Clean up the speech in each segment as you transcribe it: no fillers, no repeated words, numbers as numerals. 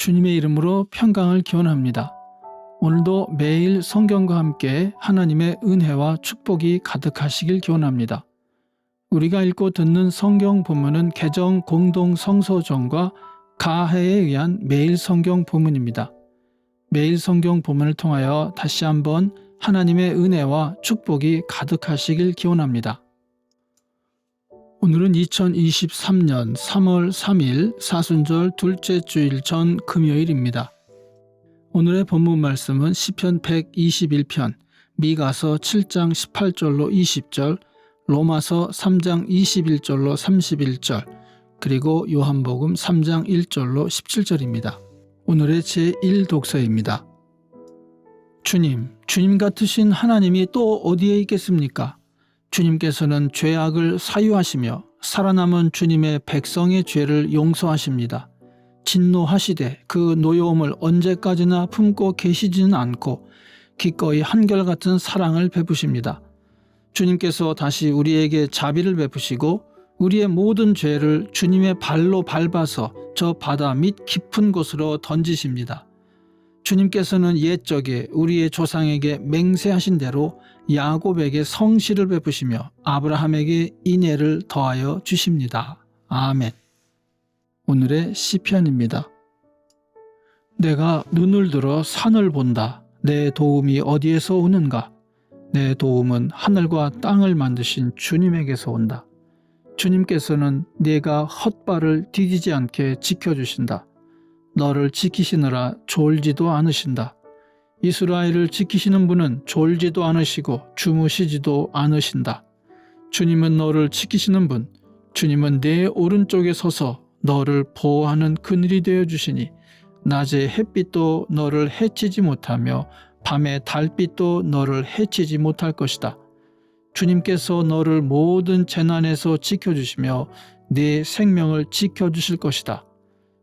주님의 이름으로 평강을 기원합니다. 오늘도 매일 성경과 함께 하나님의 은혜와 축복이 가득하시길 기원합니다. 우리가 읽고 듣는 성경 본문은 개정 공동 성서전과 가해에 의한 매일 성경 본문입니다. 매일 성경 본문을 통하여 다시 한번 하나님의 은혜와 축복이 가득하시길 기원합니다. 오늘은 2023년 3월 3일 사순절 둘째 주일 전 금요일입니다. 오늘의 본문 말씀은 시편 121편, 미가서 7장 18절로 20절, 로마서 3장 21절로 31절, 그리고 요한복음 3장 1절로 17절입니다. 오늘의 제1독서입니다. 주님 같으신 하나님이 또 어디에 있겠습니까? 주님께서는 죄악을 사유하시며 살아남은 주님의 백성의 죄를 용서하십니다. 진노하시되 그 노여움을 언제까지나 품고 계시지는 않고 기꺼이 한결같은 사랑을 베푸십니다. 주님께서 다시 우리에게 자비를 베푸시고 우리의 모든 죄를 주님의 발로 밟아서 저 바다 밑 깊은 곳으로 던지십니다. 주님께서는 옛적에 우리의 조상에게 맹세하신 대로 야곱에게 성실을 베푸시며 아브라함에게 인애를 더하여 주십니다. 아멘. 오늘의 시편입니다. 내가 눈을 들어 산을 본다. 내 도움이 어디에서 오는가? 내 도움은 하늘과 땅을 만드신 주님에게서 온다. 주님께서는 네가 헛발을 디디지 않게 지켜주신다. 너를 지키시느라 졸지도 않으신다. 이스라엘을 지키시는 분은 졸지도 않으시고 주무시지도 않으신다. 주님은 너를 지키시는 분, 주님은 내 오른쪽에 서서 너를 보호하는 그늘이 되어주시니 낮에 햇빛도 너를 해치지 못하며 밤에 달빛도 너를 해치지 못할 것이다. 주님께서 너를 모든 재난에서 지켜주시며 네 생명을 지켜주실 것이다.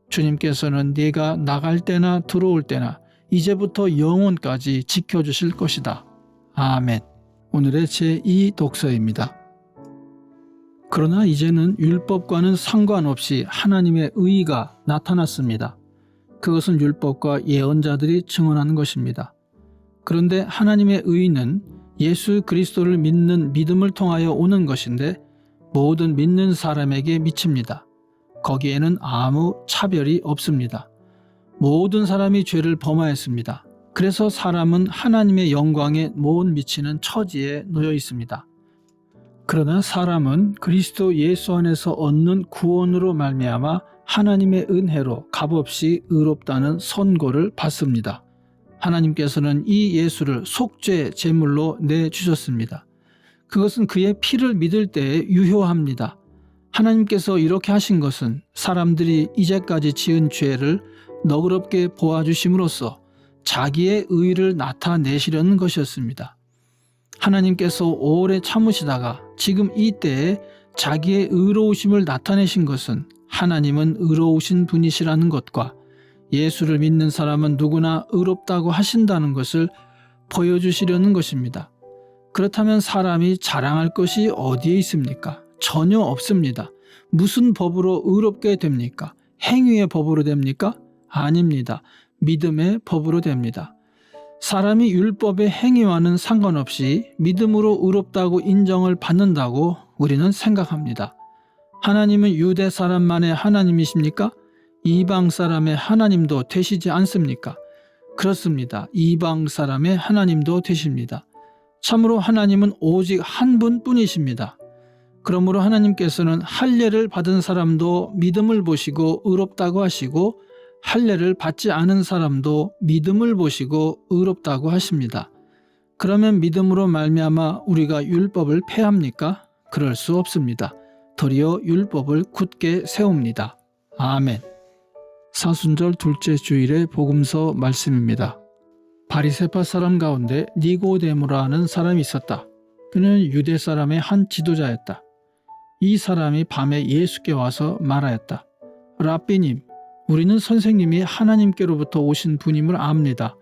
주님께서는 네가 나갈 때나 들어올 때나 이제부터 영원까지 지켜주실 것이다. 아멘. 오늘의 제2독서입니다. 그러나 이제는 율법과는 상관없이 하나님의 의가 나타났습니다. 그것은 율법과 예언자들이 증언하는 것입니다. 그런데 하나님의 의는 예수 그리스도를 믿는 믿음을 통하여 오는 것인데 모든 믿는 사람에게 미칩니다. 거기에는 아무 차별이 없습니다. 모든 사람이 죄를 범하였습니다. 그래서 사람은 하나님의 영광에 못 미치는 처지에 놓여 있습니다. 그러나 사람은 그리스도 예수 안에서 얻는 구원으로 말미암아 하나님의 은혜로 값없이 의롭다는 선고를 받습니다. 하나님께서는 이 예수를 속죄 제물로 내주셨습니다. 그것은 그의 피를 믿을 때에 유효합니다. 하나님께서 이렇게 하신 것은 사람들이 이제까지 지은 죄를 너그럽게 보아주심으로써 자기의 의를 나타내시려는 것이었습니다. 하나님께서 오래 참으시다가 지금 이때에 자기의 의로우심을 나타내신 것은 하나님은 의로우신 분이시라는 것과 예수를 믿는 사람은 누구나 의롭다고 하신다는 것을 보여주시려는 것입니다. 그렇다면 사람이 자랑할 것이 어디에 있습니까? 전혀 없습니다. 무슨 법으로 의롭게 됩니까? 행위의 법으로 됩니까? 아닙니다. 믿음의 법으로 됩니다. 사람이 율법의 행위와는 상관없이 믿음으로 의롭다고 인정을 받는다고 우리는 생각합니다. 하나님은 유대 사람만의 하나님이십니까? 이방 사람의 하나님도 되시지 않습니까? 그렇습니다. 이방 사람의 하나님도 되십니다. 참으로 하나님은 오직 한 분뿐이십니다. 그러므로 하나님께서는 할례를 받은 사람도 믿음을 보시고 의롭다고 하시고 할례를 받지 않은 사람도 믿음을 보시고 의롭다고 하십니다. 그러면 믿음으로 말미암아 우리가 율법을 폐합니까? 그럴 수 없습니다. 도리어 율법을 굳게 세웁니다. 아멘. 사순절 둘째 주일의 복음서 말씀입니다. 바리새파 사람 가운데 니고데모라 하는 사람이 있었다. 그는 유대 사람의 한 지도자였다. 이 사람이 밤에 예수께 와서 말하였다. 랍비님, 우리는 선생님이 하나님께로부터 오신 분임을 압니다.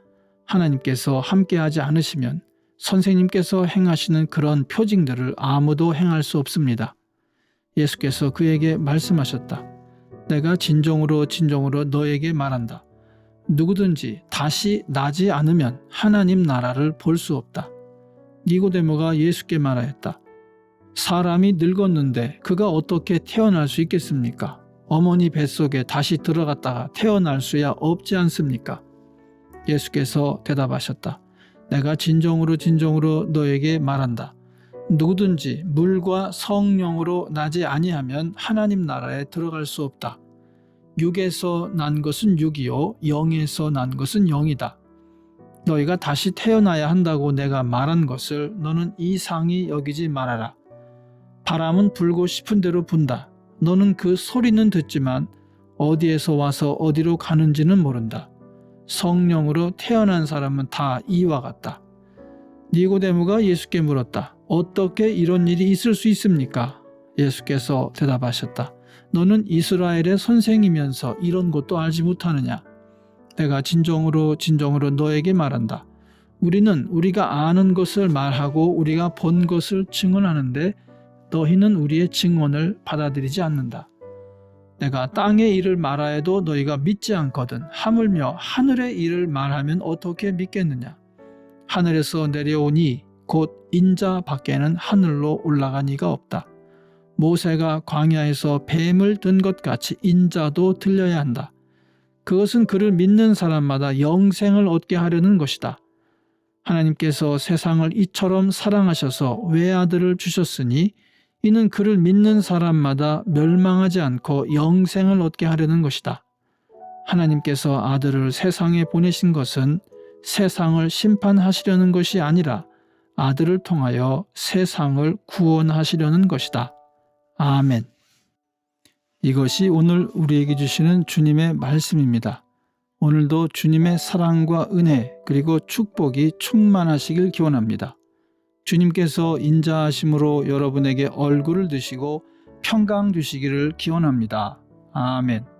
하나님께서 함께하지 않으시면 선생님께서 행하시는 그런 표징들을 아무도 행할 수 없습니다. 예수께서 그에게 말씀하셨다. 내가 진정으로 너에게 말한다. 누구든지 다시 나지 않으면 하나님 나라를 볼 수 없다. 니고데모가 예수께 말하였다. 사람이 늙었는데 그가 어떻게 태어날 수 있겠습니까? 어머니 뱃속에 다시 들어갔다가 태어날 수야 없지 않습니까? 예수께서 대답하셨다. 내가 진정으로 너에게 말한다. 누구든지 물과 성령으로 나지 아니하면 하나님 나라에 들어갈 수 없다. 육에서 난 것은 육이요 영에서 난 것은 영이다. 너희가 다시 태어나야 한다고 내가 말한 것을 너는 이상히 여기지 말아라. 바람은 불고 싶은 대로 분다. 너는 그 소리는 듣지만 어디에서 와서 어디로 가는지는 모른다. 성령으로 태어난 사람은 다 이와 같다. 니고데모가 예수께 물었다. 어떻게 이런 일이 있을 수 있습니까? 예수께서 대답하셨다. 너는 이스라엘의 선생이면서 이런 것도 알지 못하느냐? 내가 진정으로 너에게 말한다. 우리는 우리가 아는 것을 말하고 우리가 본 것을 증언하는데 너희는 우리의 증언을 받아들이지 않는다. 내가 땅의 일을 말하여도 너희가 믿지 않거든 하물며 하늘의 일을 말하면 어떻게 믿겠느냐? 하늘에서 내려오니 곧 인자 밖에는 하늘로 올라간 이가 없다. 모세가 광야에서 뱀을 든 것 같이 인자도 들려야 한다. 그것은 그를 믿는 사람마다 영생을 얻게 하려는 것이다. 하나님께서 세상을 이처럼 사랑하셔서 외아들을 주셨으니 이는 그를 믿는 사람마다 멸망하지 않고 영생을 얻게 하려는 것이다. 하나님께서 아들을 세상에 보내신 것은 세상을 심판하시려는 것이 아니라 아들을 통하여 세상을 구원하시려는 것이다. 아멘. 이것이 오늘 우리에게 주시는 주님의 말씀입니다. 오늘도 주님의 사랑과 은혜 그리고 축복이 충만하시길 기원합니다. 주님께서 인자하심으로 여러분에게 얼굴을 드시고 평강 주시기를 기원합니다. 아멘.